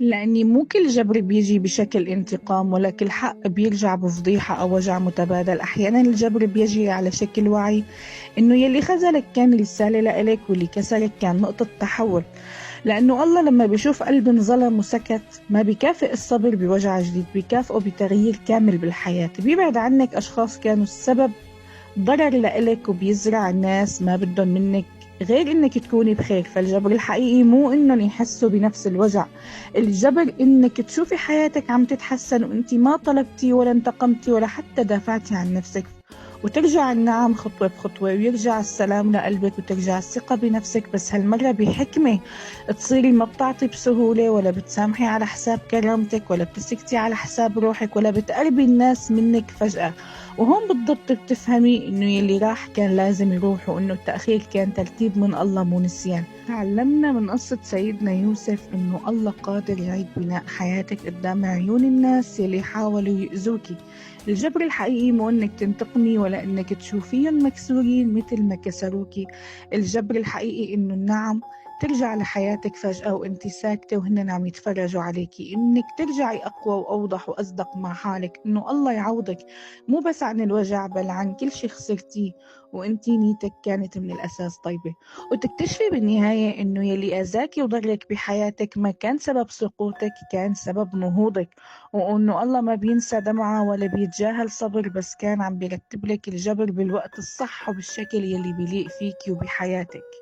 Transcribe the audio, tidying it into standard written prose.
لأني مو كل جبر بيجي بشكل انتقام، ولا كل حق بيرجع بفضيحة أو وجع متبادل. أحيانا الجبر بيجي على شكل وعي، إنه يلي خذلك كان رسالة لإلك، واللي كسرك كان نقطة تحول. لأنه الله لما بيشوف قلب انظلم وسكت، ما بيكافئ الصبر بوجع جديد، بيكافئه بتغيير كامل بالحياة. بيبعد عنك أشخاص كانوا السبب ضرر لإلك، وبيزرع الناس ما بدهم منك غير انك تكوني بخير. فالجبر الحقيقي مو انهم يحسوا بنفس الوجع، الجبر انك تشوفي حياتك عم تتحسن، وانتي ما طلبتي ولا انتقمتي ولا حتى دافعتي عن نفسك. وترجع النعم خطوة بخطوة، ويرجع السلام لقلبك، وترجع الثقة بنفسك، بس هالمرة بحكمة. تصيري ما بتعطي بسهولة، ولا بتسامحي على حساب كرامتك، ولا بتسكتي على حساب روحك، ولا بتقربي الناس منك فجأة. وهون بالضبط بتفهمي انه يلي راح كان لازم يروح، وانه التأخير كان ترتيب من الله مو نسيان. تعلمنا من قصة سيدنا يوسف انه الله قادر يعيد بناء حياتك قدام عيون الناس يلي حاولوا يؤذوكي. الجبر الحقيقي مو انك تنتقمي، ولا انك تشوفيهم مكسورين مثل ما كسروكي. الجبر الحقيقي انه النعم ترجع لحياتك فجأة وانت ساكتة وهن عم يتفرجوا عليكي، انك ترجعي اقوى واوضح واصدق مع حالك، انه الله يعوضك مو بس عن الوجع، بل عن كل شي خسرتيه وانتي نيتك كانت من الاساس طيبة. وتكتشفي بالنهاية انه يلي اذاكي وضرك بحياتك ما كان سبب سقوطك، كان سبب نهوضك. وانه الله ما بينسى دمعة ولا بيتجاهل صبر، بس كان عم بيرتب لك الجبر بالوقت الصح وبالشكل يلي بيليق فيكي وبحياتك.